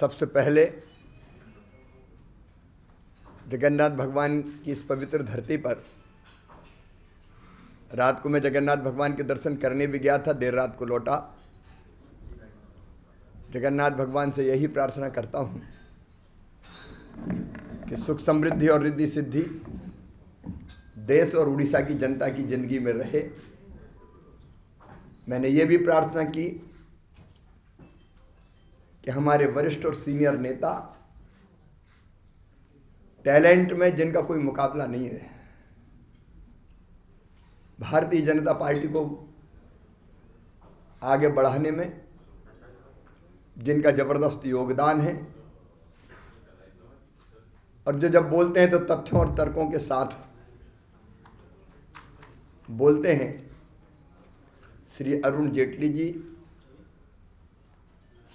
सबसे पहले जगन्नाथ भगवान की इस पवित्र धरती पर रात को मैं जगन्नाथ भगवान के दर्शन करने भी गया था, देर रात को लौटा। जगन्नाथ भगवान से यही प्रार्थना करता हूँ कि सुख समृद्धि और रिद्धि सिद्धि देश और उड़ीसा की जनता की जिंदगी में रहे। मैंने ये भी प्रार्थना की कि हमारे वरिष्ठ और सीनियर नेता, टैलेंट में जिनका कोई मुकाबला नहीं है, भारतीय जनता पार्टी को आगे बढ़ाने में जिनका जबरदस्त योगदान है और जो जब बोलते हैं तो तथ्यों और तर्कों के साथ बोलते हैं, श्री अरुण जेटली जी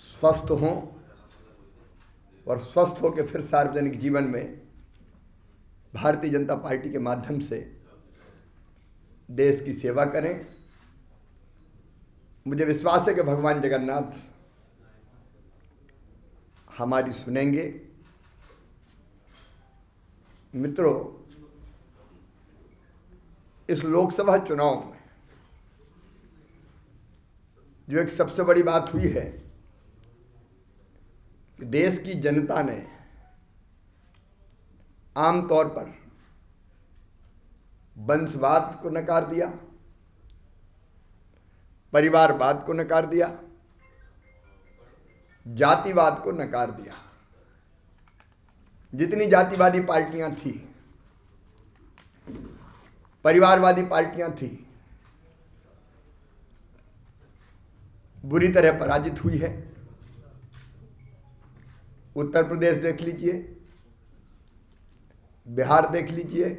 स्वस्थ हों और स्वस्थ होकर फिर सार्वजनिक जीवन में भारतीय जनता पार्टी के माध्यम से देश की सेवा करें। मुझे विश्वास है कि भगवान जगन्नाथ हमारी सुनेंगे। मित्रों, इस लोकसभा चुनाव में जो एक सबसे बड़ी बात हुई है कि देश की जनता ने आमतौर पर वंशवाद को नकार दिया, परिवारवाद को नकार दिया, जातिवाद को नकार दिया। जितनी जातिवादी पार्टियां थी, परिवारवादी पार्टियां थी, बुरी तरह पराजित हुई है। उत्तर प्रदेश देख लीजिए, बिहार देख लीजिए,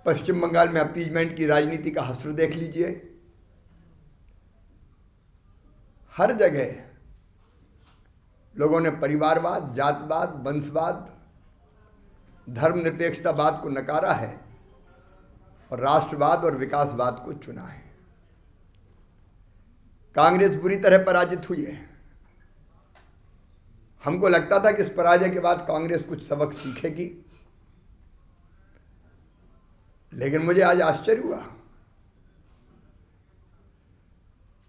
पश्चिम बंगाल में अपीजमेंट की राजनीति का हश्र देख लीजिए। हर जगह लोगों ने परिवारवाद, जातवाद, वंशवाद, धर्मनिरपेक्षतावाद को नकारा है और राष्ट्रवाद और विकासवाद को चुना है। कांग्रेस बुरी तरह पराजित हुई है। हमको लगता था कि इस पराजय के बाद कांग्रेस कुछ सबक सीखेगी, लेकिन मुझे आज आश्चर्य हुआ।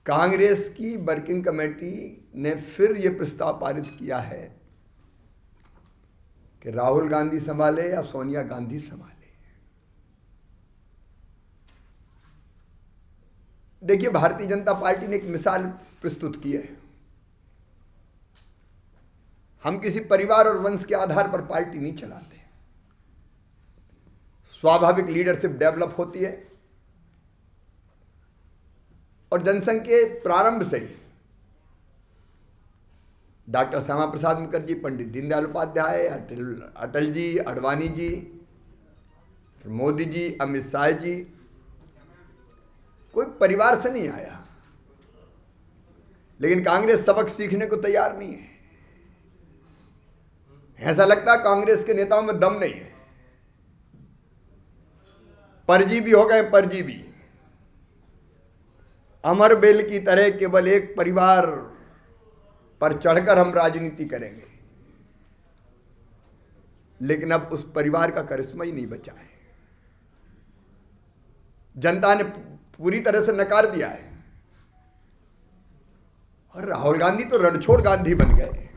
कांग्रेस की वर्किंग कमेटी ने फिर यह प्रस्ताव पारित किया है कि राहुल गांधी संभाले या सोनिया गांधी संभाले। देखिए, भारतीय जनता पार्टी ने एक मिसाल प्रस्तुत की है। हम किसी परिवार और वंश के आधार पर पार्टी नहीं चलाते। स्वाभाविक लीडरशिप डेवलप होती है और जनसंघ के प्रारंभ से ही डॉक्टर श्यामा प्रसाद मुखर्जी, पंडित दीनदयाल उपाध्याय, अटल जी, आडवाणी जी, मोदी जी, अमित शाह जी, कोई परिवार से नहीं आया। लेकिन कांग्रेस सबक सीखने को तैयार नहीं है। ऐसा लगता है कांग्रेस के नेताओं में दम नहीं है, परजीवी हो गए, परजीवी। अमर बेल की तरह केवल एक परिवार पर चढ़कर हम राजनीति करेंगे, लेकिन अब उस परिवार का करिश्मा ही नहीं बचा है। जनता ने पूरी तरह से नकार दिया है और राहुल गांधी तो रणछोड़ गांधी बन गए।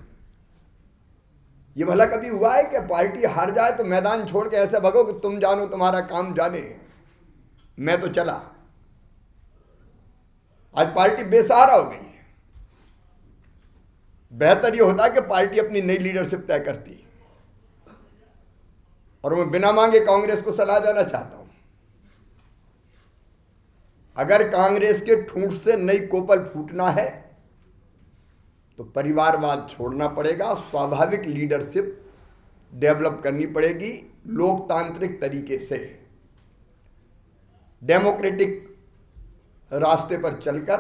ये भला कभी हुआ है कि पार्टी हार जाए तो मैदान छोड़ के ऐसे भगो कि तुम जानो तुम्हारा काम जाने, मैं तो चला। आज पार्टी बेसहारा हो गई है। बेहतर ये होता कि पार्टी अपनी नई लीडरशिप तय करती। और मैं बिना मांगे कांग्रेस को सलाह देना चाहता हूं, अगर कांग्रेस के ठूंठ से नई कोपल फूटना है तो परिवारवाद छोड़ना पड़ेगा, स्वाभाविक लीडरशिप डेवलप करनी पड़ेगी, लोकतांत्रिक तरीके से, डेमोक्रेटिक रास्ते पर चलकर,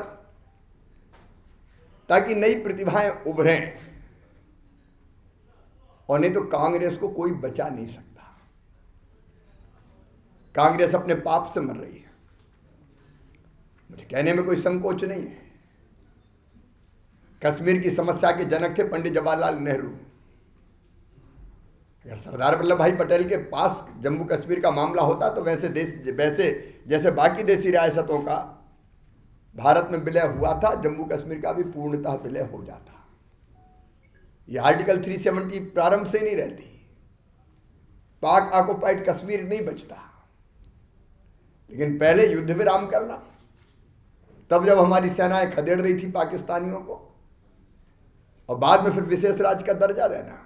ताकि नई प्रतिभाएं उभरें। और नहीं तो कांग्रेस को कोई बचा नहीं सकता। कांग्रेस अपने पाप से मर रही है। मुझे कहने में कोई संकोच नहीं है। कश्मीर की समस्या के जनक थे पंडित जवाहरलाल नेहरू। अगर सरदार वल्लभ भाई पटेल के पास जम्मू कश्मीर का मामला होता तो वैसे जैसे बाकी देसी रियासतों का भारत में विलय हुआ था, जम्मू कश्मीर का भी पूर्णतः विलय हो जाता। ये आर्टिकल 370 प्रारंभ से नहीं रहती, पाक ऑक्युपाइड कश्मीर नहीं बचता। लेकिन पहले युद्ध विराम करना, तब जब हमारी सेनाएं खदेड़ रही थी पाकिस्तानियों को, और बाद में फिर विशेष राज्य का दर्जा देना,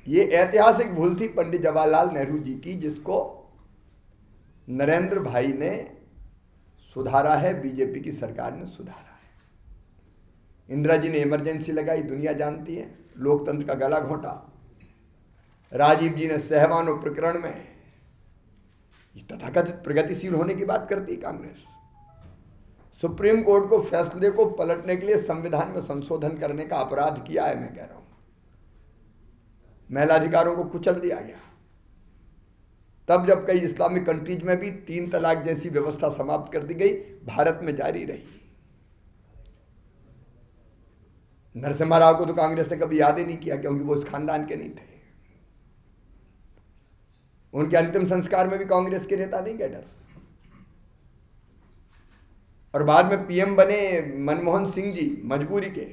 ये ऐतिहासिक भूल थी पंडित जवाहरलाल नेहरू जी की, जिसको नरेंद्र भाई ने सुधारा है, बीजेपी की सरकार ने सुधारा है। इंदिरा जी ने इमरजेंसी लगाई, दुनिया जानती है, लोकतंत्र का गला घोंटा। राजीव जी ने सहवानो प्रकरण में, तथाकथित प्रगतिशील होने की बात करती कांग्रेस। सुप्रीम कोर्ट को फैसले को पलटने के लिए संविधान में संशोधन करने का अपराध किया है। मैं कह रहा हूं, महिला अधिकारों को कुचल दिया गया। तब जब कई इस्लामिक कंट्रीज में भी 3 तलाक जैसी व्यवस्था समाप्त कर दी गई, भारत में जारी रही। नरसिम्हा राव को तो कांग्रेस ने कभी याद ही नहीं किया, क्योंकि वो इस खानदान के नहीं थे। उनके अंतिम संस्कार में भी कांग्रेस के नेता नहीं गए डर से। और बाद में पीएम बने मनमोहन सिंह जी मजबूरी के,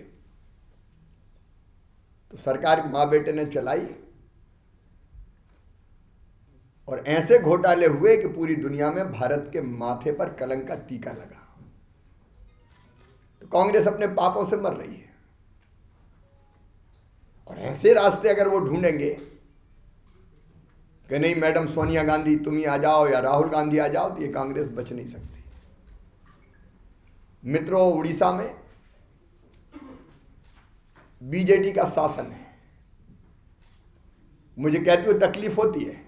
तो सरकार मां बेटे ने चलाई और ऐसे घोटाले हुए कि पूरी दुनिया में भारत के माथे पर कलंक का टीका लगा। तो कांग्रेस अपने पापों से मर रही है। और ऐसे रास्ते अगर वो ढूंढेंगे कि नहीं मैडम सोनिया गांधी तुम ही आ जाओ या राहुल गांधी आ जाओ, तो ये कांग्रेस बच नहीं सकती। मित्रों, उड़ीसा में बीजेडी का शासन है। मुझे कहती हुई तकलीफ होती है,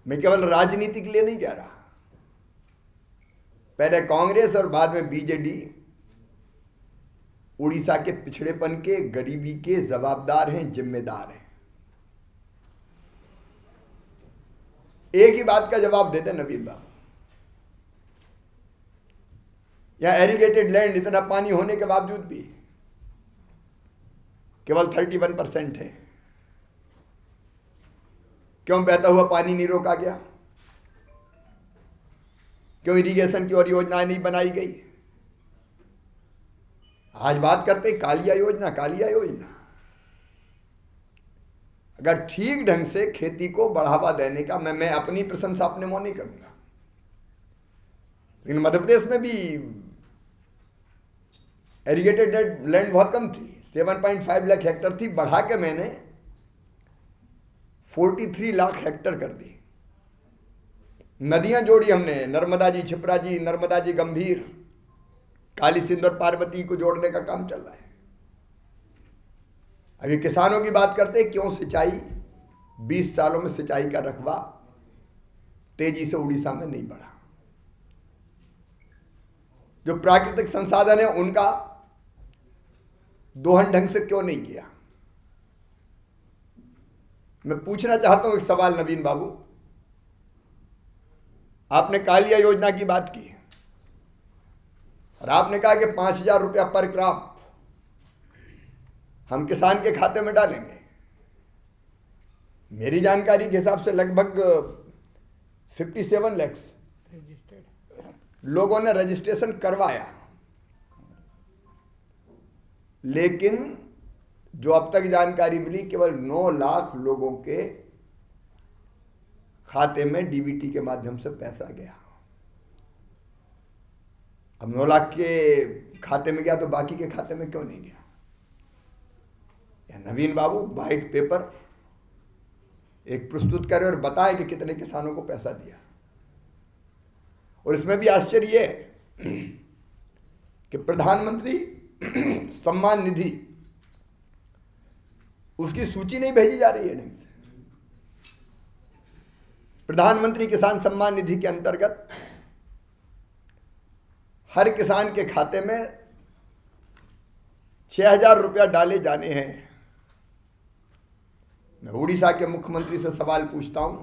मैं केवल राजनीति के लिए नहीं कह रहा। पहले कांग्रेस और बाद में बीजेडी उड़ीसा के पिछड़ेपन के, गरीबी के जवाबदार हैं, जिम्मेदार हैं। एक ही बात का जवाब देते नवीन बाबू, यहां एरिगेटेड लैंड इतना पानी होने के बावजूद भी केवल 31% है। क्यों बहता हुआ पानी नहीं रोका गया? क्यों इरिगेशन की और योजनाएं नहीं बनाई गई? आज बात करते कालिया योजना, कालिया योजना। अगर ठीक ढंग से खेती को बढ़ावा देने का, मैं अपनी प्रशंसा अपने मुंह नहीं करूंगा, लेकिन मध्य प्रदेश में भी एरिगेटेड लैंड बहुत कम थी, 7.5 लाख हेक्टर थी, बढ़ा के मैंने 43 लाख हेक्टर कर दी। नदियां जोड़ी हमने, नर्मदा जी छिपरा जी, नर्मदा जी गंभीर, काली सिंध और पार्वती को जोड़ने का काम चल रहा है। अभी किसानों की बात करते हैं, क्यों सिंचाई 20 सालों में सिंचाई का रकबा तेजी से उड़ीसा में नहीं बढ़ा? जो प्राकृतिक संसाधन है उनका दोहन ढंग से क्यों नहीं किया? मैं पूछना चाहता हूं एक सवाल नवीन बाबू, आपने कालिया योजना की बात की और आपने कहा कि 5,000 रुपया पर क्रॉप हम किसान के खाते में डालेंगे। मेरी जानकारी के हिसाब से लगभग 57 लाख लोगों ने रजिस्ट्रेशन करवाया, लेकिन जो अब तक जानकारी मिली केवल 9 लाख लोगों के खाते में डीबीटी के माध्यम से पैसा गया। अब 9 लाख के खाते में गया तो बाकी के खाते में क्यों नहीं गया? या नवीन बाबू वाइट पेपर एक प्रस्तुत करें और बताएं कि कितने किसानों को पैसा दिया। और इसमें भी आश्चर्य है कि प्रधानमंत्री सम्मान निधि, उसकी सूची नहीं भेजी जा रही है ढंग से। प्रधानमंत्री किसान सम्मान निधि के अंतर्गत हर किसान के खाते में 6,000 रुपया डाले जाने हैं। मैं उड़ीसा के मुख्यमंत्री से सवाल पूछता हूं,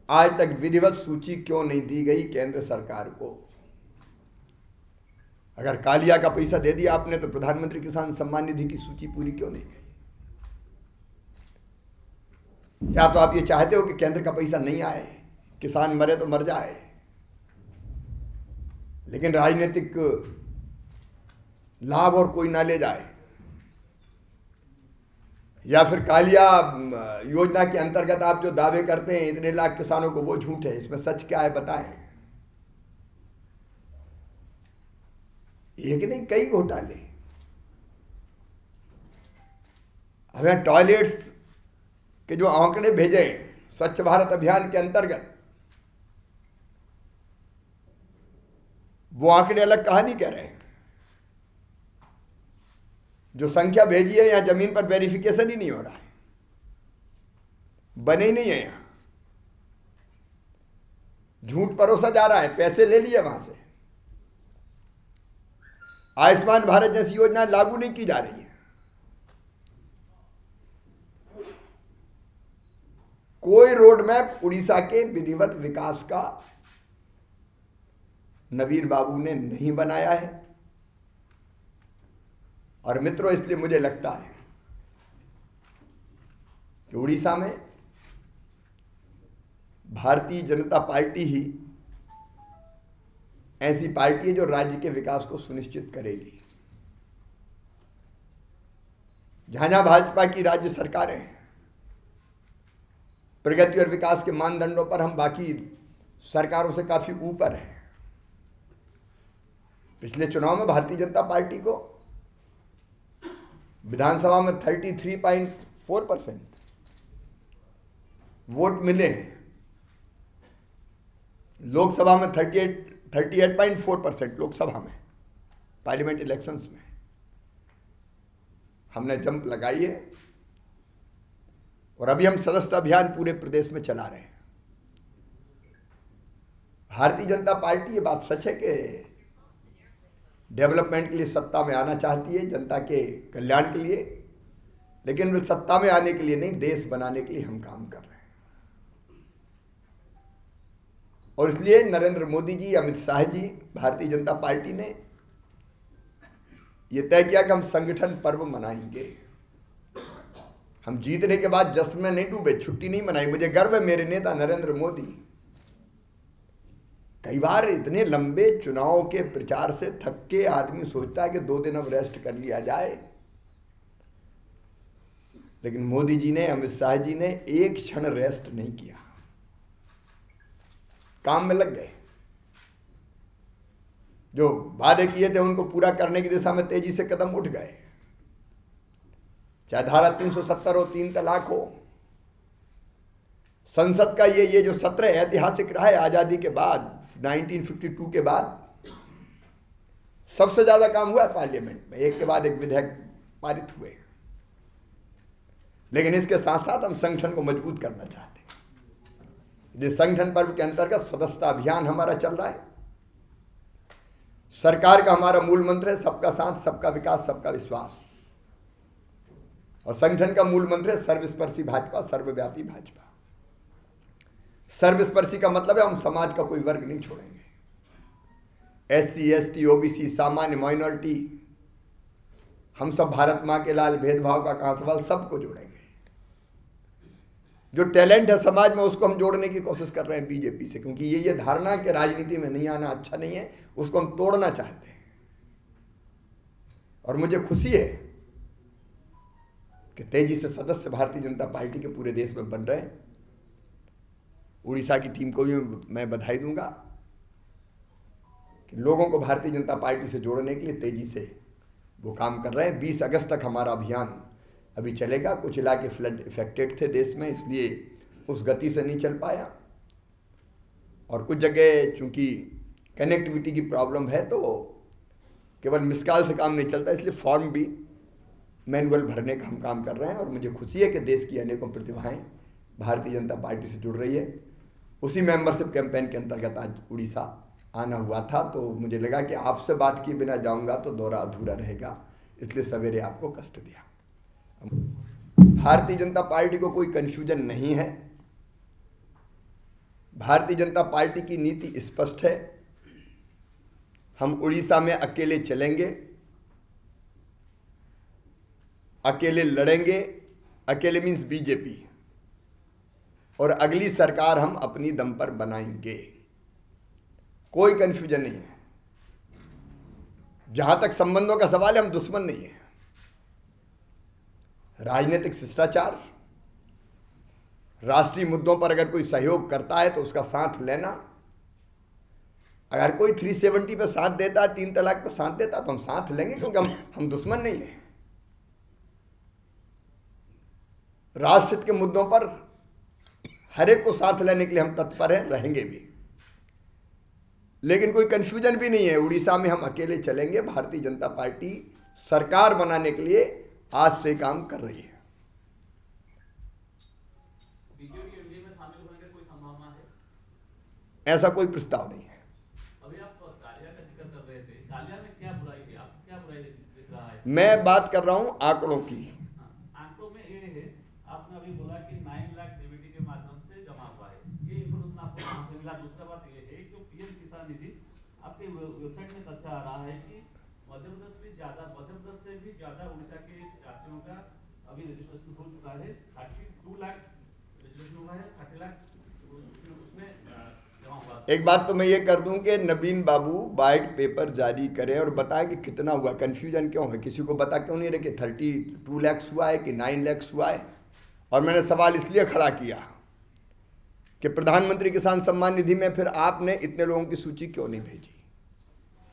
आज तक विधिवत सूची क्यों नहीं दी गई केंद्र सरकार को? अगर कालिया का पैसा दे दिया आपने तो प्रधानमंत्री किसान सम्मान निधि की सूची पूरी क्यों नहीं गई? या तो आप ये चाहते हो कि केंद्र का पैसा नहीं आए, किसान मरे तो मर जाए, लेकिन राजनीतिक लाभ और कोई ना ले जाए, या फिर कालिया योजना के अंतर्गत आप जो दावे करते हैं इतने लाख किसानों को, वो झूठ है। इसमें सच क्या है बताएं। एक नहीं कई घोटाले। हमें टॉयलेट्स के जो आंकड़े भेजे स्वच्छ भारत अभियान के अंतर्गत, वो आंकड़े अलग कहानी कह रहे हैं। जो संख्या भेजी है यहां जमीन पर वेरिफिकेशन ही नहीं हो रहा है, बने ही नहीं है। यहां झूठ परोसा जा रहा है, पैसे ले लिए वहां से। आयुष्मान भारत जैसी योजना लागू नहीं की जा रही है। कोई रोड मैप उड़ीसा के विधिवत विकास का नवीन बाबू ने नहीं बनाया है। और मित्रों, इसलिए मुझे लगता है कि उड़ीसा में भारतीय जनता पार्टी ही ऐसी पार्टी है जो राज्य के विकास को सुनिश्चित करेगी। जहां जहां भाजपा की राज्य सरकारें हैं, प्रगति और विकास के मानदंडों पर हम बाकी सरकारों से काफी ऊपर हैं। पिछले चुनाव में भारतीय जनता पार्टी को विधानसभा में 33.4% वोट मिले हैं। लोकसभा में 38.4% लोकसभा में, पार्लियामेंट इलेक्शंस में हमने जंप लगाई है। और अभी हम सदस्यता अभियान पूरे प्रदेश में चला रहे हैं। भारतीय जनता पार्टी, ये बात सच है कि डेवलपमेंट के लिए सत्ता में आना चाहती है, जनता के कल्याण के लिए, लेकिन वे सत्ता में आने के लिए नहीं, देश बनाने के लिए हम काम कर रहे हैं। और इसलिए नरेंद्र मोदी जी, अमित शाह जी, भारतीय जनता पार्टी ने यह तय किया कि हम संगठन पर्व मनाएंगे। हम जीतने के बाद जश्न में नहीं डूबे, छुट्टी नहीं मनाई। मुझे गर्व है मेरे नेता नरेंद्र मोदी। कई बार इतने लंबे चुनाव के प्रचार से थक के आदमी सोचता है कि 2 दिन अब रेस्ट कर लिया जाए, लेकिन मोदी जी ने, अमित शाह जी ने एक क्षण रेस्ट नहीं किया, काम में लग गए। जो वादे किए थे उनको पूरा करने की दिशा में तेजी से कदम उठ गए। चाहे धारा 370 हो, 3 तलाक हो, संसद का ये जो सत्र ऐतिहासिक रहा है आजादी के बाद, 1952 के बाद सबसे ज्यादा काम हुआ है पार्लियामेंट में, एक के बाद एक विधेयक पारित हुए। लेकिन इसके साथ साथ हम संगठन को मजबूत करना चाहते हैं। जिस संगठन पर्व के अंतर्गत सदस्यता अभियान हमारा चल रहा है। सरकार का हमारा मूल मंत्र है सबका साथ, सबका विकास, सबका विश्वास। और संगठन का मूल मंत्र है सर्वस्पर्शी भाजपा, सर्वव्यापी भाजपा। सर्वस्पर्शी का मतलब है हम समाज का कोई वर्ग नहीं छोड़ेंगे। SC, ST, OBC, सामान्य, माइनॉरिटी, हम सब भारत मां के लाल, भेदभाव का कहां सवाल, सबको जोड़ेंगे। जो टैलेंट है समाज में उसको हम जोड़ने की कोशिश कर रहे हैं बीजेपी से, क्योंकि ये धारणा कि राजनीति में नहीं आना अच्छा नहीं है, उसको हम तोड़ना चाहते हैं। और मुझे खुशी है कि तेजी से सदस्य भारतीय जनता पार्टी के पूरे देश में बन रहे हैं। उड़ीसा की टीम को भी मैं बधाई दूंगा कि लोगों को भारतीय जनता पार्टी से जोड़ने के लिए तेजी से वो काम कर रहे हैं। 20 अगस्त तक हमारा अभियान अभी चलेगा। कुछ इलाके फ्लड इफेक्टेड थे देश में, इसलिए उस गति से नहीं चल पाया। और कुछ जगह चूंकि कनेक्टिविटी की प्रॉब्लम है तो केवल मिसकॉल से काम नहीं चलता, इसलिए फॉर्म भी मैनुअल भरने का हम काम कर रहे हैं। और मुझे खुशी है कि देश की अनेकों प्रतिभाएं भारतीय जनता पार्टी से जुड़ रही है। उसी मेंबरशिप कैंपेन के अंतर्गत आज उड़ीसा आना हुआ था, तो मुझे लगा कि आपसे बात किए बिना जाऊंगा तो दौरा अधूरा रहेगा, इसलिए सवेरे आपको कष्ट दिया। भारतीय जनता पार्टी को कोई कंफ्यूजन नहीं है। भारतीय जनता पार्टी की नीति स्पष्ट है। हम उड़ीसा में अकेले चलेंगे, अकेले लड़ेंगे। अकेले मीन्स बीजेपी, और अगली सरकार हम अपनी दम पर बनाएंगे। कोई कंफ्यूजन नहीं है। जहां तक संबंधों का सवाल है, हम दुश्मन नहीं है। राजनीतिक शिष्टाचार, राष्ट्रीय मुद्दों पर अगर कोई सहयोग करता है तो उसका साथ लेना। अगर कोई 370 पे साथ देता है, 3 तलाक पे साथ देता है, तो हम साथ लेंगे, क्योंकि हम दुश्मन नहीं है। राष्ट्र हित के मुद्दों पर हर एक को साथ लेने के लिए हम तत्पर हैं, रहेंगे भी। लेकिन कोई कंफ्यूजन भी नहीं है। उड़ीसा में हम अकेले चलेंगे। भारतीय जनता पार्टी सरकार बनाने के लिए आज से काम कर रही है। बीजेपी एनडीए में शामिल होने की कोई संभावना है? ऐसा कोई प्रस्ताव नहीं है। अभी आप कालिया का जिक्र कर रहे थे, कालिया में क्या बुराई है? आप क्या बुराई दिख रहा है? मैं बात कर रहा हूं आंकड़ों की। आंकड़ों में ये है, आपने अभी बोला कि 9 लाख डीबीटी के माध्यम से जमा हुआ है। ये इंफॉर्मेशन आपको कहां से मिला? दूसरा बात ये है कि पीएम किसान निधि, आपके वेबसाइट में तथ्य आ रहा है कि मध्य प्रदेश से भी ज्यादा उड़ीसा के चाषियों का अभी रजिस्ट्रेशन हो चुका है। 32 लाख रजिस्ट्रेशन हुआ है, 30 लाख उसमें जमा हुआ। एक बात तो मैं ये कर दूं कि नवीन बाबू वाइट पेपर जारी करें और बताएं कि कितना हुआ। कंफ्यूजन क्यों है? किसी को बता क्यों नहीं रहे कि 32 लाख हुआ है कि 9 लाख हुआ है? और मैंने सवाल इसलिए खड़ा किया कि प्रधानमंत्री किसान सम्मान निधि में फिर आपने इतने लोगों की सूची क्यों नहीं भेजी?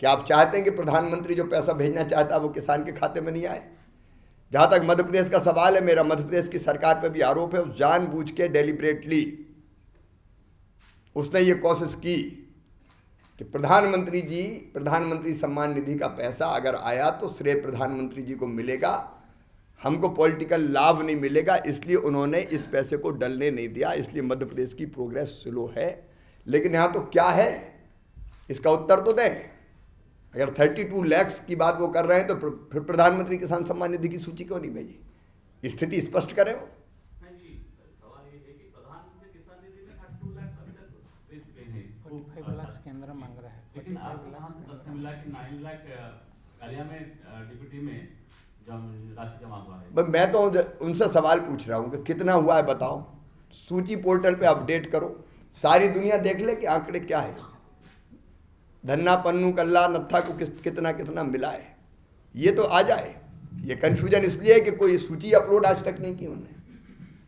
क्या आप चाहते हैं कि प्रधानमंत्री जो पैसा भेजना चाहता है वो किसान के खाते में नहीं आए? जहां तक मध्य प्रदेश का सवाल है, मेरा मध्य प्रदेश की सरकार पर भी आरोप है, जानबूझ के डेलिब्रेटली उसने ये कोशिश की कि प्रधानमंत्री सम्मान निधि का पैसा अगर आया तो श्रेय प्रधानमंत्री जी को मिलेगा, हमको पॉलिटिकल लाभ नहीं मिलेगा। इसलिए उन्होंने इस पैसे को डलने नहीं दिया। इसलिए मध्य प्रदेश की प्रोग्रेस स्लो है। लेकिन यहाँ तो क्या है, इसका उत्तर तो दें। अगर 32 लाख की बात वो कर रहे हैं तो फिर प्रधानमंत्री किसान सम्मान निधि की सूची क्यों नहीं भेजी? स्थिति स्पष्ट करें। सवाल ये है कि प्रधानमंत्री किसान निधि में 32 लाख अभी तक दे चुके हैं, 45 लाख केंद्र मांग रहा है। लेकिन आपको कहां से तथ्य मिला कि 9 लाख कालिया में डीबीटी में राशि जमा हुआ है? मैं तो उनसे सवाल पूछ रहा हूँ कि कितना हुआ है बताओ। सूची पोर्टल पे अपडेट करो, सारी दुनिया देख ले कि आंकड़े क्या है। धन्ना पन्नू कल्ला नत्था को कितना कितना मिला है, ये तो आ जाए। ये कंफ्यूजन इसलिए है कि कोई सूची अपलोड आज तक नहीं की उन्होंने।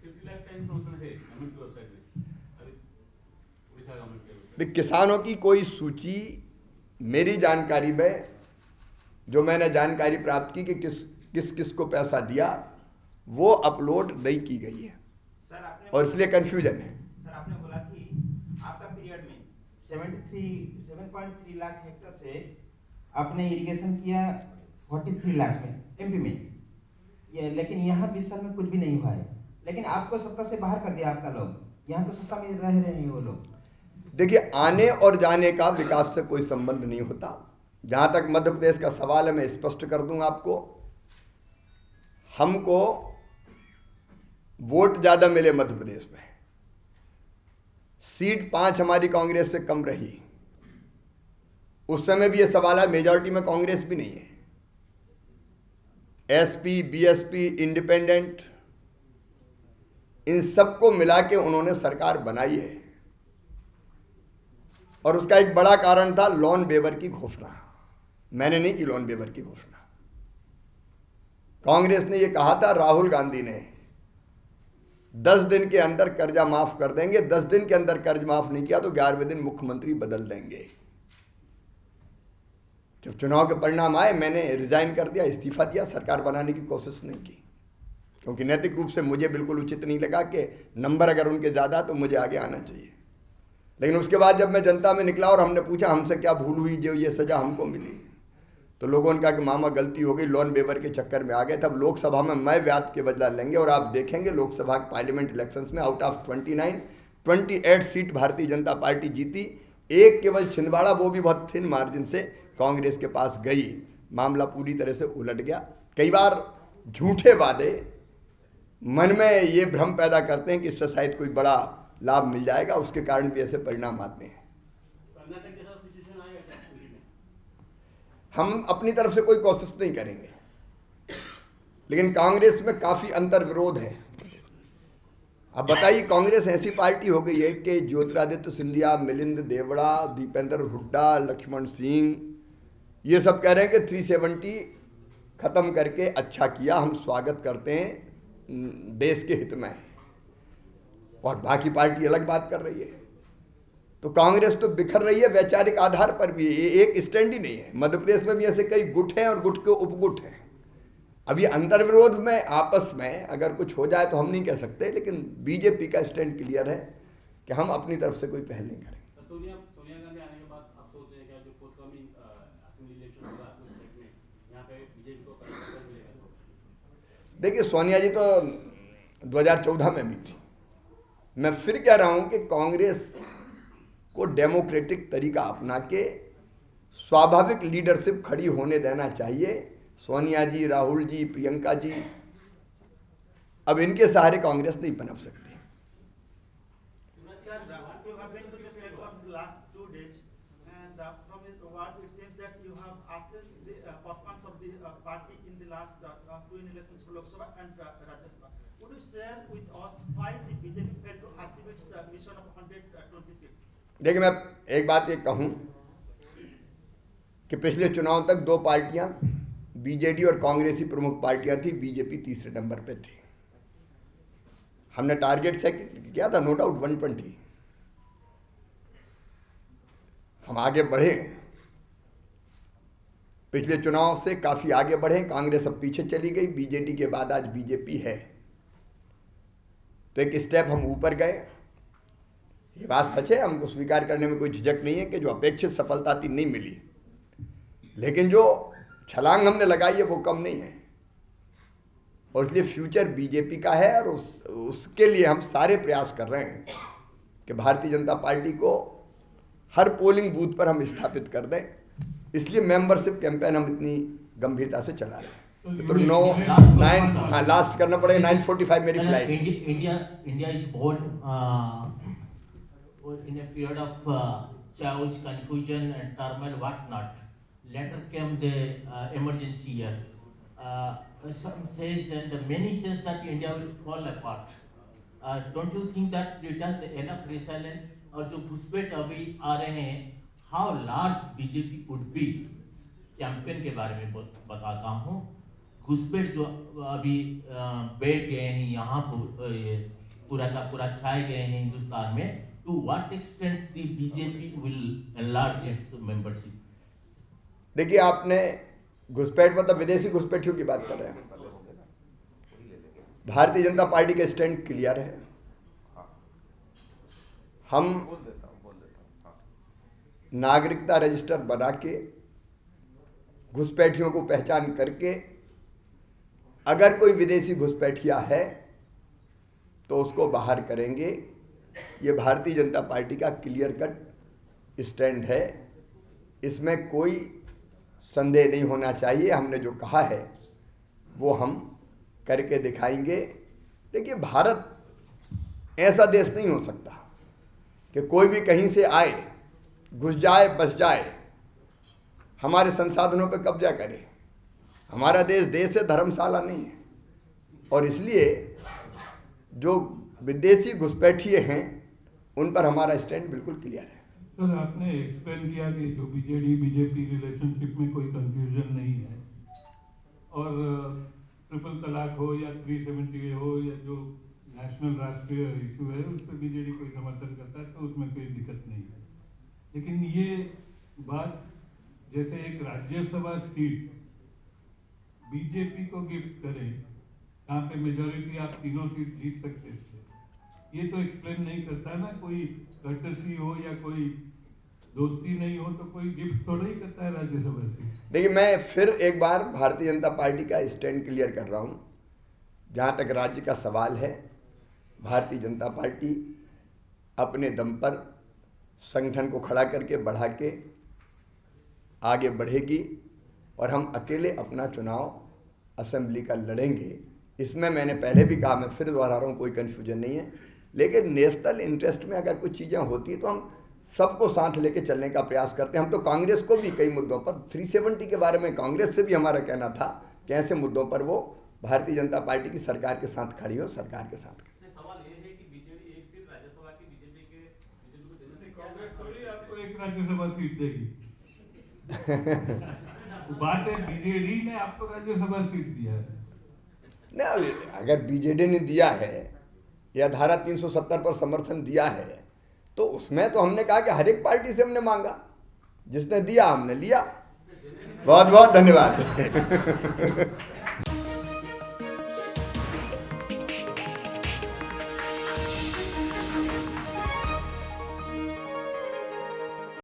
50 लाख का इंफॉर्मेशन है गवर्नमेंट की वेबसाइट में, अभी उड़ीसा गवर्नमेंट की वेबसाइट। किसानों की कोई सूची मेरी जानकारी में, जो मैंने जानकारी प्राप्त की कि किस किस को पैसा दिया, वो अपलोड नहीं की गई है सर। और इसलिए कंफ्यूजन है। सर, आपने बोला कि आपका पीरियड में 7.3 लाख हेक्टेयर से आपने इरिगेशन किया 43 लाख में एमपी में, ये लेकिन यहाँ 20 साल में कुछ भी नहीं हुआ है। लेकिन आपको सत्ता से बाहर कर दिया आपका लोग, यहाँ तो सत्ता में रह रहे हैं वो लोग। देखिए, आने और जाने का विकास से कोई संबंध नहीं होता। जहाँ तक मध्य प्रदेश का सवाल है, मैं स्पष्ट कर दूंगा आपको। हमको वोट ज़्यादा मिले मध्य प्रदेश में, सीट 5 हमारी कांग्रेस से कम रही। उस समय भी ये सवाल है, मेजॉरिटी में कांग्रेस भी नहीं है। एसपी, बीएसपी, इंडिपेंडेंट, इन सबको मिला के उन्होंने सरकार बनाई है। और उसका एक बड़ा कारण था लोन वेवर की घोषणा। मैंने नहीं की लोन वेवर की घोषणा, कांग्रेस ने ये कहा था, राहुल गांधी ने 10 दिन के अंदर कर्जा माफ कर देंगे। 10 दिन के अंदर कर्ज माफ नहीं किया तो 11वें दिन मुख्यमंत्री बदल देंगे। जब चुनाव के परिणाम आए, मैंने रिजाइन कर दिया, इस्तीफा दिया, सरकार बनाने की कोशिश नहीं की, क्योंकि नैतिक रूप से मुझे बिल्कुल उचित नहीं लगा कि नंबर अगर उनके ज़्यादा तो मुझे आगे आना चाहिए। लेकिन उसके बाद जब मैं जनता में निकला और हमने पूछा हमसे क्या भूल हुई जो ये सज़ा हमको मिली, तो लोगों ने कहा कि मामा गलती हो गई, लोन वेवर के चक्कर में आ गए। तब लोकसभा में मैं व्याज के बदला लेंगे। और आप देखेंगे लोकसभा पार्लियामेंट इलेक्शंस में out of 28 seat Bharatiya Janata party जीती। एक केवल छिंदवाड़ा, वो भी बहुत थिन मार्जिन से कांग्रेस के पास गई। मामला पूरी तरह से उलट गया। कई बार झूठे वादे मन में ये भ्रम पैदा करते हैं कि इससे शायद कोई बड़ा लाभ मिल जाएगा, उसके कारण भी ऐसे परिणाम आते हैं। हम अपनी तरफ से कोई कोशिश नहीं करेंगे, लेकिन कांग्रेस में काफ़ी अंतर विरोध है। अब बताइए, कांग्रेस ऐसी पार्टी हो गई है कि ज्योतिरादित्य सिंधिया, मिलिंद देवड़ा, दीपेंद्र हुड्डा, लक्ष्मण सिंह, ये सब कह रहे हैं कि 370 खत्म करके अच्छा किया, हम स्वागत करते हैं, देश के हित में है। और बाकी पार्टी अलग बात कर रही है। तो कांग्रेस तो बिखर रही है वैचारिक आधार पर भी, एक स्टैंड ही नहीं है। मध्य प्रदेश में भी ऐसे कई गुट हैं और गुट के उपगुट हैं। अब ये अंतर्विरोध में आपस में अगर कुछ हो जाए तो हम नहीं कह सकते, लेकिन बीजेपी का स्टैंड क्लियर है कि हम अपनी तरफ से कोई पहल नहीं करेंगे। सोनिया गांधी आने के बाद आप सोच रहे हैं क्या जो फोर्थकमिंग असेंबली इलेक्शन होगा उस स्टेट में यहाँ पे बीजेपी को कंट्रोल मिलेगा? देखिए, सोनिया जी तो 2014 में भी थी। मैं फिर कह रहा हूँ कि कांग्रेस को डेमोक्रेटिक तरीका अपना के स्वाभाविक लीडरशिप खड़ी होने देना चाहिए। सोनिया जी, राहुल जी, प्रियंका जी, अब इनके सहारे कांग्रेस नहीं पनप सकती। Sir, you have been to the state for the last 2 days, and from your words it seems that you have assessed the performance of the party in the last 2 elections for Lok Sabha and Rajya Sabha. Would you share with us why the BJP failed to achieve its mission of 120 seats? देखिए, मैं एक बात ये कहूँ कि पिछले चुनाव तक दो पार्टियां बीजेडी और कांग्रेस ही प्रमुख पार्टियां थी, बीजेपी तीसरे नंबर पे थी। हमने टारगेट सेट किया था, नो डाउट 120। हम आगे बढ़े, पिछले चुनाव से काफी आगे बढ़े। कांग्रेस अब पीछे चली गई, बीजेडी के बाद आज बीजेपी है, तो एक स्टेप हम ऊपर गए। ये बात सच है, हमको स्वीकार करने में कोई झिझक नहीं है कि जो अपेक्षित सफलता थी नहीं मिली, लेकिन जो छलांग हमने लगाई है वो कम नहीं है, और इसलिए फ्यूचर बीजेपी का है। और उसके लिए हम सारे प्रयास कर रहे हैं कि भारतीय जनता पार्टी को हर पोलिंग बूथ पर हम स्थापित कर दें। इसलिए मेंबरशिप कैंपेन हम इतनी गंभीरता से चला रहे हैं। तो 9 हाँ लास्ट करना पड़ेगा, 9:45 मेरी flight. India is born in a period of chaos, confusion and turmoil, what not. Later came the emergency years. Some says and many says that India will fall apart. Don't you think that it has enough resilience? और जो घुसपैठ अभी आ रहे हैं, how large BJP could be? Campaign के बारे में बताता हूँ। घुसपैठ जो अभी बैठ गए हैं यहाँ पूरा का पूरा छाए गए हैं हिंदुस्तान में, to what extent the BJP will enlarge its membership? देखिए, आपने घुसपैठ मतलब विदेशी घुसपैठियों की बात कर रहे हैं। भारतीय जनता पार्टी का स्टैंड क्लियर है। हम नागरिकता रजिस्टर बना के घुसपैठियों को पहचान करके अगर कोई विदेशी घुसपैठिया है तो उसको बाहर करेंगे। ये भारतीय जनता पार्टी का क्लियर कट स्टैंड है, इसमें कोई संदेह नहीं होना चाहिए। हमने जो कहा है वो हम करके दिखाएंगे। देखिए, भारत ऐसा देश नहीं हो सकता कि कोई भी कहीं से आए, घुस जाए, बस जाए, हमारे संसाधनों पर कब्जा करे। हमारा देश है, धर्मशाला नहीं है। और इसलिए जो विदेशी घुसपैठिए हैं उन पर हमारा स्टैंड बिल्कुल क्लियर है। सर, आपने एक्सप्लेन किया कि जो बीजेपी रिलेशनशिप में कोई कंफ्यूजन नहीं है, और ट्रिपल तलाक हो या 370 हो या जो नेशनल राष्ट्रीय इशू है उस पर बीजेडी कोई समर्थन करता है तो उसमें कोई दिक्कत नहीं है। लेकिन ये बात जैसे एक राज्यसभा सीट बीजेपी को गिफ्ट करें, जहाँ पे मेजोरिटी आप तीनों सीट जीत सकते थे, ये तो एक्सप्लेन नहीं करता ना। कोई कर्टसी हो या कोई दोस्ती नहीं हो तो कोई गिफ्ट थोड़ा ही करता है राज्यसभा सीट। देखिए, मैं फिर एक बार भारतीय जनता पार्टी का स्टैंड क्लियर कर रहा हूँ। जहाँ तक राज्य का सवाल है, भारतीय जनता पार्टी अपने दम पर संगठन को खड़ा करके बढ़ा के आगे बढ़ेगी और हम अकेले अपना चुनाव असेंबली का लड़ेंगे। इसमें मैंने पहले भी कहा, मैं फिर दोहरा रहा हूँ, कोई कन्फ्यूजन नहीं है। लेकिन नेशनल इंटरेस्ट में अगर कुछ चीज़ें होती तो हम सबको साथ लेके चलने का प्रयास करते हैं। हम तो कांग्रेस को भी कई मुद्दों पर 370 के बारे में कांग्रेस से भी हमारा कहना था कि ऐसे मुद्दों पर वो भारतीय जनता पार्टी की सरकार के साथ खड़ी हो, सरकार के साथ खड़ी। सवाल ये है कि बीजेडी एक सीट राज्यसभा की बीजेपी को देने से क्या कांग्रेस थोड़ी आपको एक राज्यसभा सीट देगी। बात है बीजेडी ने आपको राज्यसभा सीट दिया है। नहीं, अगर बीजेडी ने दिया है या धारा 370 पर समर्थन दिया है तो उसमें तो हमने कहा कि हर एक पार्टी से हमने मांगा, जिसने दिया हमने लिया। बहुत बहुत धन्यवाद।